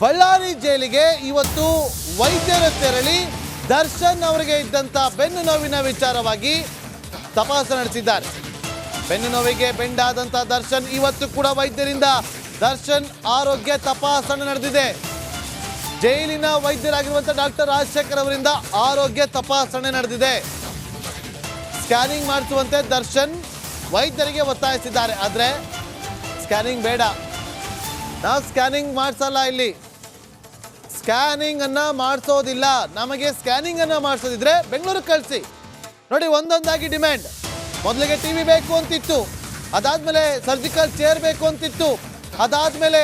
ಬಳ್ಳಾರಿ ಜೈಲಿಗೆ ಇವತ್ತು ವೈದ್ಯರು ತೆರಳಿ ದರ್ಶನ್ ಅವರಿಗೆ ಇದ್ದಂಥ ಬೆನ್ನು ನೋವಿನ ವಿಚಾರವಾಗಿ ತಪಾಸಣೆ ನಡೆಸಿದ್ದಾರೆ. ಬೆನ್ನು ನೋವಿಗೆ ಬೆಂಡಾದಂಥ ದರ್ಶನ್ ಇವತ್ತು ಕೂಡ ವೈದ್ಯರಿಂದ ದರ್ಶನ್ ಆರೋಗ್ಯ ತಪಾಸಣೆ ನಡೆದಿದೆ. ಜೈಲಿನ ವೈದ್ಯರಾಗಿರುವಂಥ ಡಾಕ್ಟರ್ ರಾಜಶೇಖರ್ ಅವರಿಂದ ಆರೋಗ್ಯ ತಪಾಸಣೆ ನಡೆದಿದೆ. ಸ್ಕ್ಯಾನಿಂಗ್ ಮಾಡಿಸುವಂತೆ ದರ್ಶನ್ ವೈದ್ಯರಿಗೆ ಒತ್ತಾಯಿಸಿದ್ದಾರೆ. ಆದರೆ ಸ್ಕ್ಯಾನಿಂಗ್ ಬೇಡ, ನಾವು ಸ್ಕ್ಯಾನಿಂಗ್ ಮಾಡಿಸಲ್ಲ, ಇಲ್ಲಿ ಸ್ಕ್ಯಾನಿಂಗ್ ಅನ್ನ ಮಾಡಿಸೋದಿಲ್ಲ, ನಮಗೆ ಸ್ಕ್ಯಾನಿಂಗ್ ಅನ್ನ ಮಾಡಿಸೋದಿದ್ರೆ ಬೆಂಗಳೂರಿಗೆ ಕಳಿಸಿ. ನೋಡಿ, ಒಂದೊಂದಾಗಿ ಡಿಮ್ಯಾಂಡ್. ಮೊದಲಿಗೆ ಟಿವಿ ಬೇಕು ಅಂತಿತ್ತು, ಅದಾದ್ಮೇಲೆ ಸರ್ಜಿಕಲ್ ಚೇರ್ ಬೇಕು ಅಂತಿತ್ತು, ಅದಾದ್ಮೇಲೆ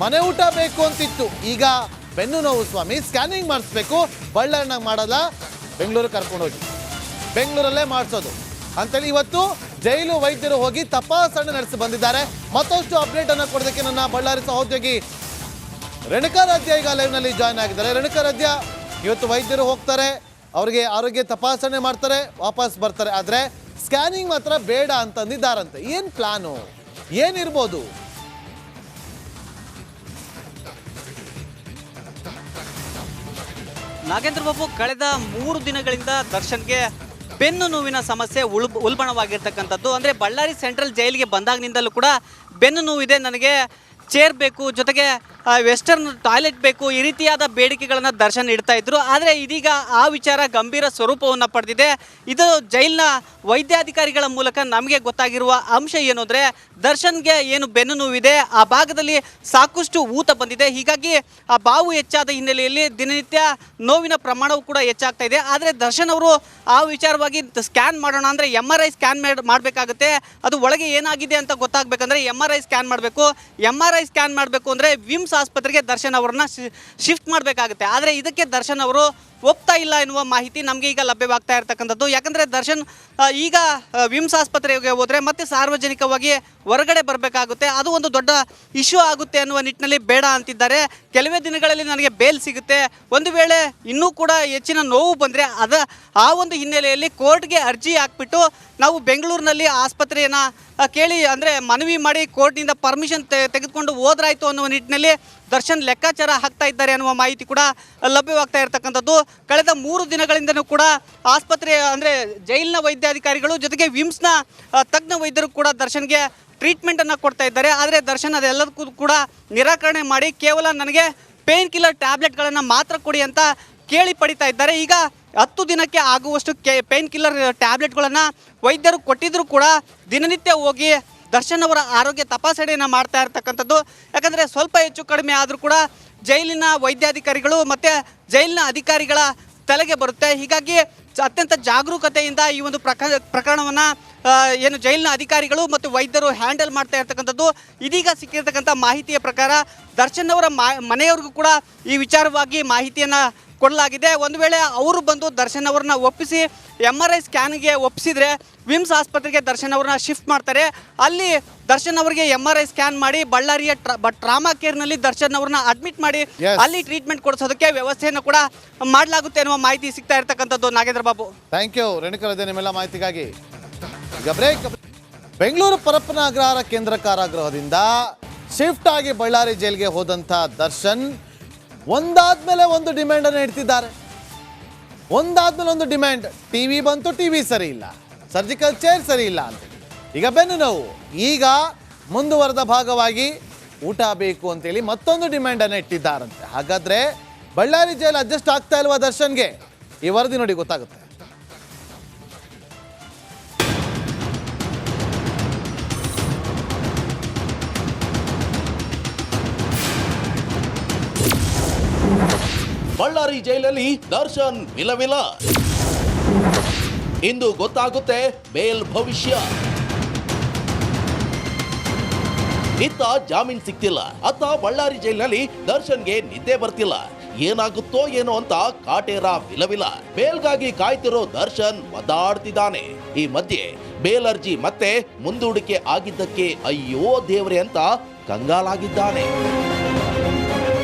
ಮನೆ ಊಟ ಬೇಕು ಅಂತಿತ್ತು. ಈಗ ಬೆನ್ನು ನೋವು ಸ್ವಾಮಿ, ಸ್ಕ್ಯಾನಿಂಗ್ ಮಾಡಿಸ್ಬೇಕು, ಬಳ್ಳಾರಿನಾಗ ಮಾಡಲ್ಲ, ಬೆಂಗಳೂರಿಗೆ ಕರ್ಕೊಂಡೋಗಿ ಬೆಂಗಳೂರಲ್ಲೇ ಮಾಡಿಸೋದು ಅಂತೇಳಿ ಇವತ್ತು ಜೈಲು ವೈದ್ಯರು ಹೋಗಿ ತಪಾಸಣೆ ನಡೆಸಿ ಬಂದಿದ್ದಾರೆ. ಮತ್ತಷ್ಟು ಅಪ್ಡೇಟ್ ಅನ್ನು ಕೊಡೋದಕ್ಕೆ ನನ್ನ ಬಳ್ಳಾರಿ ಸಹೋದ್ಯೋಗಿ ರೇಣುಕಾರಾಧ್ಯ ಈಗ ಲೈವ್ನಲ್ಲಿ ಜಾಯ್ನ್ ಆಗಿದ್ದಾರೆ. ರೇಣುಕಾರಾಧ್ಯ, ಇವತ್ತು ವೈದ್ಯರು ಹೋಗ್ತಾರೆ, ಅವರಿಗೆ ಆರೋಗ್ಯ ತಪಾಸಣೆ ಮಾಡ್ತಾರೆ, ವಾಪಸ್ ಬರ್ತಾರೆ. ಆದರೆ ಸ್ಕ್ಯಾನಿಂಗ್ ಮಾತ್ರ ಬೇಡ ಅಂತಂದಿದ್ದಾರಂತೆ. ಏನು ಪ್ಲಾನು, ಏನಿರ್ಬೋದು? ನಾಗೇಂದ್ರ ಬಾಬು, ಕಳೆದ 3 ದಿನಗಳಿಂದ ದರ್ಶನ್ಗೆ ಬೆನ್ನು ನೋವಿನ ಸಮಸ್ಯೆ ಉಲ್ಬಣವಾಗಿರ್ತಕ್ಕಂಥದ್ದು. ಅಂದರೆ ಬಳ್ಳಾರಿ ಸೆಂಟ್ರಲ್ ಜೈಲಿಗೆ ಬಂದಾಗಿನಿಂದಲೂ ಕೂಡ ಬೆನ್ನು ನೋವಿದೆ, ನನಗೆ ಚೇರ್ ಬೇಕು, ಜೊತೆಗೆ ವೆಸ್ಟರ್ನ್ ಟಾಯ್ಲೆಟ್ ಬೇಕು, ಈ ರೀತಿಯಾದ ಬೇಡಿಕೆಗಳನ್ನು ದರ್ಶನ್ ಇಡ್ತಾ ಇದ್ರು. ಆದರೆ ಇದೀಗ ಆ ವಿಚಾರ ಗಂಭೀರ ಸ್ವರೂಪವನ್ನು ಪಡೆದಿದೆ. ಇದು ಜೈಲಿನ ವೈದ್ಯಾಧಿಕಾರಿಗಳ ಮೂಲಕ ನಮಗೆ ಗೊತ್ತಾಗಿರುವ ಅಂಶ ಏನು ಅಂದರೆ, ದರ್ಶನ್ಗೆ ಏನು ಬೆನ್ನು ನೋವಿದೆ ಆ ಭಾಗದಲ್ಲಿ ಸಾಕಷ್ಟು ಊತ ಬಂದಿದೆ. ಹೀಗಾಗಿ ಆ ಬಾವು ಹೆಚ್ಚಾದ ಹಿನ್ನೆಲೆಯಲ್ಲಿ ದಿನನಿತ್ಯ ನೋವಿನ ಪ್ರಮಾಣವೂ ಕೂಡ ಹೆಚ್ಚಾಗ್ತಾ ಇದೆ. ಆದರೆ ದರ್ಶನ್ ಅವರು ಆ ವಿಚಾರವಾಗಿ ಸ್ಕ್ಯಾನ್ ಮಾಡೋಣ ಅಂದರೆ MRI ಸ್ಕ್ಯಾನ್ ಮಾಡಬೇಕಾಗುತ್ತೆ. ಅದು ಒಳಗೆ ಏನಾಗಿದೆ ಅಂತ ಗೊತ್ತಾಗಬೇಕಂದ್ರೆ MRI ಸ್ಕ್ಯಾನ್ ಮಾಡಬೇಕು. MRI ಸ್ಕ್ಯಾನ್ ಮಾಡಬೇಕು ಅಂದರೆ ವಿಮ್ಸ್ ಆಸ್ಪತ್ರೆಗೆ ದರ್ಶನ್ ಅವರನ್ನ ಶಿಫ್ಟ್ ಮಾಡಬೇಕಾಗುತ್ತೆ. ಆದರೆ ಇದಕ್ಕೆ ದರ್ಶನ್ ಅವರು ಒಪ್ತಾ ಇಲ್ಲ ಎನ್ನುವ ಮಾಹಿತಿ ನಮಗೆ ಈಗ ಲಭ್ಯವಾಗ್ತಾ ಇರತಕ್ಕಂಥದ್ದು. ಯಾಕಂದರೆ ದರ್ಶನ್ ಈಗ ವಿಮ್ಸ್ ಆಸ್ಪತ್ರೆಗೆ ಹೋದರೆ ಮತ್ತೆ ಸಾರ್ವಜನಿಕವಾಗಿ ಹೊರಗಡೆ ಬರಬೇಕಾಗುತ್ತೆ, ಅದು ಒಂದು ದೊಡ್ಡ ಇಶ್ಯೂ ಆಗುತ್ತೆ ಅನ್ನುವ ನಿಟ್ಟಿನಲ್ಲಿ ಬೇಡ ಅಂತಿದ್ದಾರೆ. ಕೆಲವೇ ದಿನಗಳಲ್ಲಿ ನನಗೆ ಬೇಲ್ ಸಿಗುತ್ತೆ, ಒಂದು ವೇಳೆ ಇನ್ನೂ ಕೂಡ ಹೆಚ್ಚಿನ ನೋವು ಬಂದರೆ ಆ ಒಂದು ಹಿನ್ನೆಲೆಯಲ್ಲಿ ಕೋರ್ಟ್ಗೆ ಅರ್ಜಿ ಹಾಕ್ಬಿಟ್ಟು ನಾವು ಬೆಂಗಳೂರಿನಲ್ಲಿ ಆಸ್ಪತ್ರೆಯನ್ನು ಕೇಳಿ ಅಂದರೆ ಮನವಿ ಮಾಡಿ ಕೋರ್ಟ್ನಿಂದ ಪರ್ಮಿಷನ್ ತೆಗೆದುಕೊಂಡು ಹೋದ್ರಾಯ್ತು ಅನ್ನುವ ನಿಟ್ಟಿನಲ್ಲಿ ದರ್ಶನ್ ಲೆಕ್ಕಾಚಾರ ಹಾಕ್ತಾ ಇದ್ದಾರೆ ಅನ್ನುವ ಮಾಹಿತಿ ಕೂಡ ಲಭ್ಯವಾಗ್ತಾ ಇರತಕ್ಕಂಥದ್ದು. ಕಳೆದ 3 ದಿನಗಳಿಂದನೂ ಕೂಡ ಆಸ್ಪತ್ರೆ ಅಂದರೆ ಜೈಲಿನ ವೈದ್ಯಾಧಿಕಾರಿಗಳು ಜೊತೆಗೆ ವಿಮ್ಸ್ನ ತಜ್ಞ ವೈದ್ಯರು ಕೂಡ ದರ್ಶನ್ಗೆ ಟ್ರೀಟ್ಮೆಂಟನ್ನು ಕೊಡ್ತಾ ಇದ್ದಾರೆ. ಆದರೆ ದರ್ಶನ್ ಅದೆಲ್ಲದಕ್ಕೂ ಕೂಡ ನಿರಾಕರಣೆ ಮಾಡಿ ಕೇವಲ ನನಗೆ ಪೇನ್ ಕಿಲ್ಲರ್ ಟ್ಯಾಬ್ಲೆಟ್ಗಳನ್ನು ಮಾತ್ರ ಕೊಡಿ ಅಂತ ಕೇಳಿ ಪಡಿತಾ ಇದ್ದಾರೆ. ಈಗ 10 ದಿನಕ್ಕೆ ಆಗುವಷ್ಟು ಪೇನ್ ಕಿಲ್ಲರ್ ಟ್ಯಾಬ್ಲೆಟ್ಗಳನ್ನು ವೈದ್ಯರು ಕೊಟ್ಟಿದ್ದರೂ ಕೂಡ ದಿನನಿತ್ಯ ಹೋಗಿ ದರ್ಶನ್ ಅವರ ಆರೋಗ್ಯ ತಪಾಸಣೆಯನ್ನು ಮಾಡ್ತಾ ಇರ್ತಕ್ಕಂಥದ್ದು. ಯಾಕಂದರೆ ಸ್ವಲ್ಪ ಹೆಚ್ಚು ಕಡಿಮೆ ಆದರೂ ಕೂಡ ಜೈಲಿನ ವೈದ್ಯಾಧಿಕಾರಿಗಳು ಮತ್ತು ಜೈಲಿನ ಅಧಿಕಾರಿಗಳ ತಲೆಗೆ ಬರುತ್ತೆ. ಹೀಗಾಗಿ ಅತ್ಯಂತ ಜಾಗರೂಕತೆಯಿಂದ ಈ ಒಂದು ಪ್ರಕರಣವನ್ನು ಏನು ಜೈಲಿನ ಅಧಿಕಾರಿಗಳು ಮತ್ತು ವೈದ್ಯರು ಹ್ಯಾಂಡಲ್ ಮಾಡ್ತಾ ಇರ್ತಕ್ಕಂಥದ್ದು. ಇದೀಗ ಸಿಕ್ಕಿರ್ತಕ್ಕಂಥ ಮಾಹಿತಿಯ ಪ್ರಕಾರ ದರ್ಶನ್ ಅವರ ಮನೆಯವ್ರಿಗೂ ಕೂಡ ಈ ವಿಚಾರವಾಗಿ ಮಾಹಿತಿಯನ್ನು ಕೊಡಲಾಗಿದೆ. ಒಂದು ವೇಳೆ ಅವರು ಬಂದು ದರ್ಶನ್ ಅವ್ರನ್ನ ಒಪ್ಪಿಸಿ MRI ಸ್ಕ್ಯಾನ್ಗೆ ಒಪ್ಪಿಸಿದ್ರೆ ವಿಮ್ಸ್ ಆಸ್ಪತ್ರೆಗೆ ದರ್ಶನ್ ಅವ್ರನ್ನ ಶಿಫ್ಟ್ ಮಾಡ್ತಾರೆ. ಅಲ್ಲಿ ದರ್ಶನ್ ಅವರಿಗೆ MRI ಸ್ಕ್ಯಾನ್ ಮಾಡಿ ಬಳ್ಳಾರಿಯ ಟ್ರಾಮಾ ಕೇರ್ನಲ್ಲಿ ದರ್ಶನ್ ಅವ್ರನ್ನ ಅಡ್ಮಿಟ್ ಮಾಡಿ ಅಲ್ಲಿ ಟ್ರೀಟ್ಮೆಂಟ್ ಕೊಡಿಸೋದಕ್ಕೆ ವ್ಯವಸ್ಥೆಯನ್ನು ಕೂಡ ಮಾಡಲಾಗುತ್ತೆ ಅನ್ನುವ ಮಾಹಿತಿ ಸಿಗ್ತಾ ಇರ್ತಕ್ಕಂಥದ್ದು. ನಾಗೇಂದ್ರ ಬಾಬು, ಥ್ಯಾಂಕ್ ಯು ರೇಣುಕಾರಾಧ್ಯ ನಿಮ್ಮೆಲ್ಲ ಮಾಹಿತಿಗಾಗಿ. ಈಗ ಬ್ರೇಕ್. ಬೆಂಗಳೂರು ಪರಪ್ಪನ ಅಗ್ರಹಾರ ಕೇಂದ್ರ ಕಾರಾಗೃಹದಿಂದ ಶಿಫ್ಟ್ ಆಗಿ ಬಳ್ಳಾರಿ ಜೈಲಿಗೆ ಹೋದಂಥ ದರ್ಶನ್ ಒಂದಾದ್ಮೇಲೆ ಒಂದು ಡಿಮ್ಯಾಂಡ್ ಅನ್ನು ಇಡ್ತಿದ್ದಾರೆ. ಒಂದಾದ್ಮೇಲೆ ಒಂದು ಡಿಮ್ಯಾಂಡ್. ಟಿವಿ ಬಂತು, ಟಿವಿ ಸರಿ ಇಲ್ಲ, ಸರ್ಜಿಕಲ್ ಚೇರ್ ಸರಿ ಇಲ್ಲ ಅಂತ. ಈಗ ಬೆನ್ನು ನೋವು. ಈಗ ಮುಂದುವರೆದ ಭಾಗವಾಗಿ ಊಟ ಬೇಕು ಅಂತೇಳಿ ಮತ್ತೊಂದು ಡಿಮ್ಯಾಂಡ್ ಅನ್ನು ಇಟ್ಟಿದ್ದಾರಂತೆ. ಹಾಗಾದ್ರೆ ಬಳ್ಳಾರಿ ಜೈಲು ಅಡ್ಜಸ್ಟ್ ಆಗ್ತಾ ಇಲ್ವಾ ದರ್ಶನ್ಗೆ? ಈ ವರದಿ ನೋಡಿ ಗೊತ್ತಾಗುತ್ತೆ. ಬಳ್ಳಾರಿ ಜೈಲಲ್ಲಿ ದರ್ಶನ್ ವಿಲವಿಲ. ಇಂದು ಗೊತ್ತಾಗುತ್ತೆ ಬೇಲ್ ಭವಿಷ್ಯ. ಇತ್ತ ಜಾಮೀನ್ ಸಿಗ್ತಿಲ್ಲ, ಅತ್ತ ಬಳ್ಳಾರಿ ಜೈಲಿನಲ್ಲಿ ದರ್ಶನ್ಗೆ ನಿದ್ದೆ ಬರ್ತಿಲ್ಲ. ಏನಾಗುತ್ತೋ ಏನೋ ಅಂತ ಕಾಟೇರ ವಿಲವಿಲ. ಬೇಲ್ಗಾಗಿ ಕಾಯ್ತಿರೋ ದರ್ಶನ್ ಒದ್ದಾಡ್ತಿದ್ದಾನೆ. ಈ ಮಧ್ಯೆ ಬೇಲ್ ಅರ್ಜಿ ಮತ್ತೆ ಮುಂದೂಡಿಕೆ ಆಗಿದ್ದಕ್ಕೆ ಅಯ್ಯೋ ದೇವ್ರೆ ಅಂತ ಕಂಗಾಲಾಗಿದ್ದಾನೆ.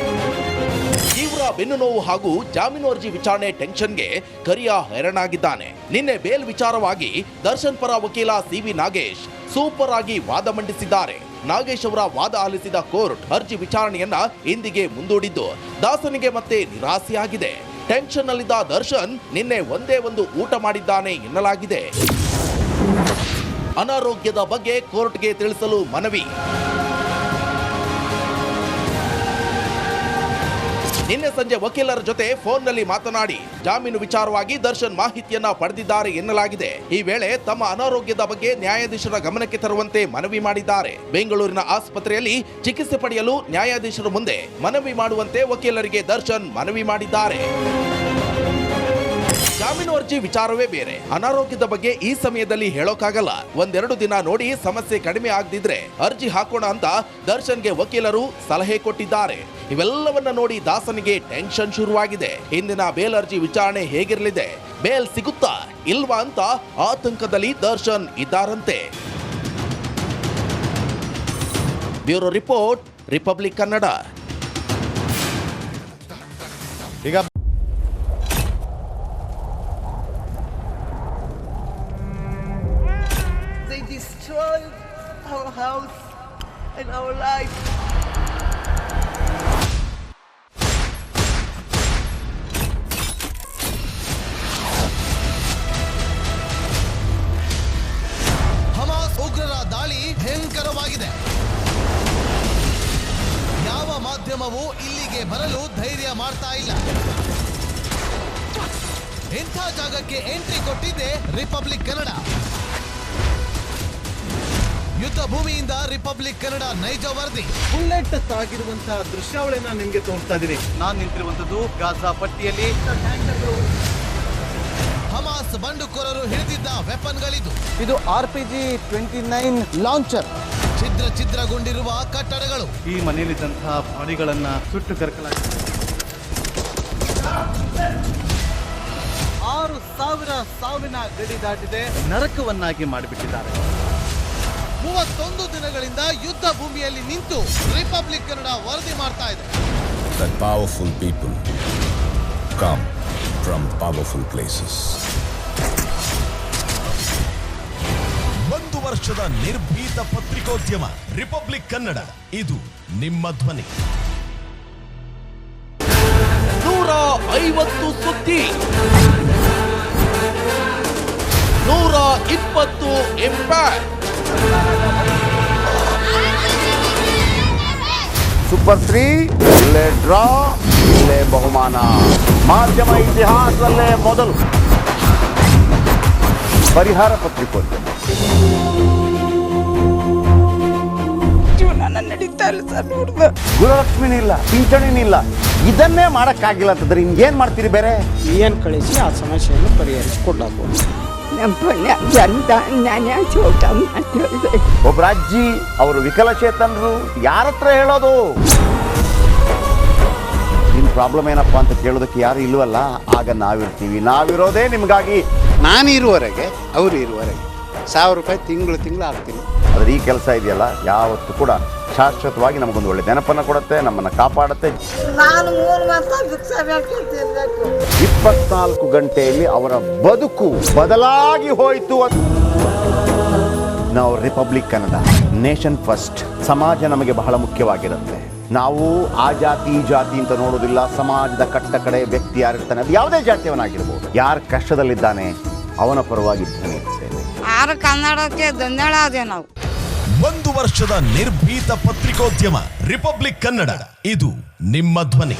ಬೆನ್ನು ನೋವು ಹಾಗೂ ಜಾಮೀನು ಅರ್ಜಿ ವಿಚಾರಣೆ ಟೆನ್ಷನ್ಗೆ ಕರಿಯ ಹೆರಣಾಗಿದ್ದಾನೆ. ನಿನ್ನೆ ಬೇಲ್ ವಿಚಾರವಾಗಿ ದರ್ಶನ್ ಪರ ವಕೀಲ CV ನಾಗೇಶ್ ಸೂಪರ್ ಆಗಿ ವಾದ ಮಂಡಿಸಿದ್ದಾರೆ. ನಾಗೇಶ್ ಅವರ ವಾದ ಆಲಿಸಿದ ಕೋರ್ಟ್ ಅರ್ಜಿ ವಿಚಾರಣೆಯನ್ನ ಇಂದಿಗೆ ಮುಂದೂಡಿದ್ದು ದಾಸನಿಗೆ ಮತ್ತೆ ನಿರಾಸೆಯಾಗಿದೆ. ಟೆನ್ಷನ್ ನಲ್ಲಿದ್ದ ದರ್ಶನ್ ನಿನ್ನೆ ಒಂದೇ ಒಂದು ಊಟ ಮಾಡಿದ್ದಾನೆ ಎನ್ನಲಾಗಿದೆ. ಅನಾರೋಗ್ಯದ ಬಗ್ಗೆ ಕೋರ್ಟ್ಗೆ ತಿಳಿಸಲು ಮನವಿ. ನಿನ್ನೆ ಸಂಜೆ ವಕೀಲರ ಜೊತೆ ಫೋನ್ನಲ್ಲಿ ಮಾತನಾಡಿ ಜಾಮೀನು ವಿಚಾರವಾಗಿ ದರ್ಶನ್ ಮಾಹಿತಿಯನ್ನ ಪಡೆದಿದ್ದಾರೆ ಎನ್ನಲಾಗಿದೆ. ಈ ವೇಳೆ ತಮ್ಮ ಅನಾರೋಗ್ಯದ ಬಗ್ಗೆ ನ್ಯಾಯಾಧೀಶರ ಗಮನಕ್ಕೆ ತರುವಂತೆ ಮನವಿ ಮಾಡಿದ್ದಾರೆ. ಬೆಂಗಳೂರಿನ ಆಸ್ಪತ್ರೆಯಲ್ಲಿ ಚಿಕಿತ್ಸೆ ಪಡೆಯಲು ನ್ಯಾಯಾಧೀಶರ ಮುಂದೆ ಮನವಿ ಮಾಡುವಂತೆ ವಕೀಲರಿಗೆ ದರ್ಶನ್ ಮನವಿ ಮಾಡಿದ್ದಾರೆ. ಜಾಮೀನು ಅರ್ಜಿ ವಿಚಾರವೇ ಬೇರೆ. ಅನಾರೋಗ್ಯದ ಬಗ್ಗೆ ಈ ಸಮಯದಲ್ಲಿ ಹೇಳೋಕ್ಕಾಗಲ್ಲ. ಒಂದೆರಡು ದಿನ ನೋಡಿ ಸಮಸ್ಯೆ ಕಡಿಮೆ ಆಗದಿದ್ರೆ ಅರ್ಜಿ ಹಾಕೋಣ ಅಂತ ದರ್ಶನ್ಗೆ ವಕೀಲರು ಸಲಹೆ ಕೊಟ್ಟಿದ್ದಾರೆ. ಇವೆಲ್ಲವನ್ನ ನೋಡಿ ದಾಸನಿಗೆ ಟೆನ್ಷನ್ ಶುರುವಾಗಿದೆ. ಇಂದಿನ ಬೇಲ್ ಅರ್ಜಿ ವಿಚಾರಣೆ ಹೇಗಿರಲಿದೆ, ಬೇಲ್ ಸಿಗುತ್ತಾ ಇಲ್ವಾ ಅಂತ ಆತಂಕದಲ್ಲಿ ದರ್ಶನ್ ಇದ್ದಾರಂತೆ. Bureau report, Republic Kannada. ಈಗ They destroyed our house and our life. Hamas ಉಗ್ರರ ದಾಳಿ ಭಯಂಕರವಾಗಿದೆ. ಯಾವ ಮಾಧ್ಯಮವೂ ಇಲ್ಲಿಗೆ ಬರಲು ಧೈರ್ಯ ಮಾಡ್ತಾ ಇಲ್ಲ. ಇಂಥ ಜಾಗಕ್ಕೆ ಎಂಟ್ರಿ ಕೊಟ್ಟಿದೆ ರಿಪಬ್ಲಿಕ್ ಕನ್ನಡ. ಯುದ್ಧ ಭೂಮಿಯಿಂದ ರಿಪಬ್ಲಿಕ್ ಕನ್ನಡ ನೈಜ ವರದಿ. ಬುಲೆಟ್ ಆಗಿರುವಂತಹ ದೃಶ್ಯಾವಳಿಯನ್ನ ನಿಮ್ಗೆ ತೋರಿಸ್ತಾ ಇದೀನಿ. ನಾನು ನಿಂತಿರುವಂತದ್ದು ಗಾಜಾ ಪಟ್ಟಿಯಲ್ಲಿ. ಹಮಾಸ್ ಬಂಡುಕೋರರು ಹಿಡಿದಿದ್ದ ವೆಪನ್ಗಳಿದು. ಇದು RPG-29 ಲಾಂಚರ್. ಛಿದ್ರಗೊಂಡಿರುವ ಕಟ್ಟಡಗಳು. ಈ ಮನೆಯಲ್ಲಿದ್ದಂತಹ ಬಾಡಿಗಳನ್ನ ಸುಟ್ಟು ಕರಕಲಾಗಿದೆ. 6,000 ಸಾವಿನ ಗಡಿ ದಾಟಿದೆ. ನರಕವನ್ನಾಗಿ ಮಾಡಿಬಿಟ್ಟಿದ್ದಾರೆ. 31 ದಿನಗಳಿಂದ ಯುದ್ಧ ಭೂಮಿಯಲ್ಲಿ ನಿಂತು ರಿಪಬ್ಲಿಕ್ ಕನ್ನಡ ವರದಿ ಮಾಡ್ತಾ ಇದೆ. That powerful people come from powerful places. 1 ವರ್ಷದ ನಿರ್ಭೀತ ಪತ್ರಿಕೋದ್ಯಮ ರಿಪಬ್ಲಿಕ್ ಕನ್ನಡ. ಇದು ನಿಮ್ಮ ಧ್ವನಿ. 150 ಸುದ್ದಿ, 120 ಇಂಪ್ಯಾಕ್ಟ್. ಸೂಪರ್ 3 ಇಲ್ಲೇ ಡ್ರಾ, ಇಲ್ಲೇ ಬಹುಮಾನ. ಮಾಧ್ಯಮ ಇತಿಹಾಸದಲ್ಲೇ ಮೊದಲು ಪರಿಹಾರ ಪತ್ರಿಕೋದ್ಯಮ. ಜೀವನ ನಡೀತಾ ಇಲ್ಲ ಸರ್. ಗುರುಲಕ್ಷ್ಮಿನಿಲ್ಲ, ಪಿಂಚಣಿನಿಲ್ಲ. ಇದನ್ನೇ ಮಾಡಕ್ಕಾಗಿಲ್ಲ ಅಂತಂದ್ರೆ ಇನ್ನೇನ್ ಮಾಡ್ತೀರಿ ಬೇರೆ? ಏನ್ ಕಳಿಸಿ ಆ ಸಮಸ್ಯೆಯನ್ನು ಪರಿಹರಿಸಿಕೊಡ್ಲಾಗ್ಬೋದು. ಒಬ್ಬ ಅಜ್ಜಿ, ಅವರು ವಿಕಲಚೇತನರು, ಯಾರತ್ರ ಹೇಳೋದು? ನಿಮ್ ಪ್ರಾಬ್ಲಮ್ ಏನಪ್ಪಾ ಅಂತ ಕೇಳೋದಕ್ಕೆ ಯಾರು ಇಲ್ವಲ್ಲ. ಆಗ ನಾವಿರ್ತೀವಿ. ನಾವಿರೋದೇ ನಿಮ್ಗಾಗಿ. ನಾನು ಇರುವವರೆಗೆ, ಅವರು ಇರುವವರೆಗೆ 1,000 ರೂಪಾಯಿ ತಿಂಗಳು ಹಾಕ್ತೀನಿ. ಆದ್ರೆ ಈ ಕೆಲಸ ಇದೆಯಲ್ಲ, ಯಾವತ್ತೂ ಕೂಡ ಶಾಶ್ವತವಾಗಿ ನಮಗೊಂದು ಒಳ್ಳೆ ನೆನಪನ್ನ ಕೊಡುತ್ತೆ, ನಮ್ಮನ್ನ ಕಾಪಾಡುತ್ತೆ. ನಾನು 3 ಮಾಸ ಭಿಕ್ಷೆ ಬೇಡ್ಕೊಂಡು ತಿನ್ಬೇಕು. 24 ಗಂಟೆಯಲ್ಲಿ ಅವರ ಬದುಕು ಬದಲಾಗಿ ಹೋಯಿತು. ನಾವು ರಿಪಬ್ಲಿಕ್ ಕನ್ನಡ, ನೇಷನ್ ಫಸ್ಟ್. ಸಮಾಜ ನಮಗೆ ಬಹಳ ಮುಖ್ಯವಾಗಿರುತ್ತೆ. ನಾವು ಆ ಜಾತಿ ಈ ಜಾತಿ ಅಂತ ನೋಡೋದಿಲ್ಲ. ಸಮಾಜದ ಕಟ್ಟ ಕಡೆ ವ್ಯಕ್ತಿ ಯಾರಿರ್ತಾನೆ, ಅದು ಯಾವುದೇ ಜಾತಿಯವನಾಗಿರ್ಬೋದು, ಯಾರು ಕಷ್ಟದಲ್ಲಿದ್ದಾನೆ ಅವನ ಪರವಾಗಿ ಧ್ವನಿ ಇರ್ತೇವೆ. ಆರು ಕನ್ನಡಕ್ಕೆ ಧನ್ಯವಾದ. ನಾವು 1 ವರ್ಷದ ನಿರ್ಭೀತ ಪತ್ರಿಕೋದ್ಯಮ ರಿಪಬ್ಲಿಕ್ ಕನ್ನಡ. ಇದು ನಿಮ್ಮ ಧ್ವನಿ.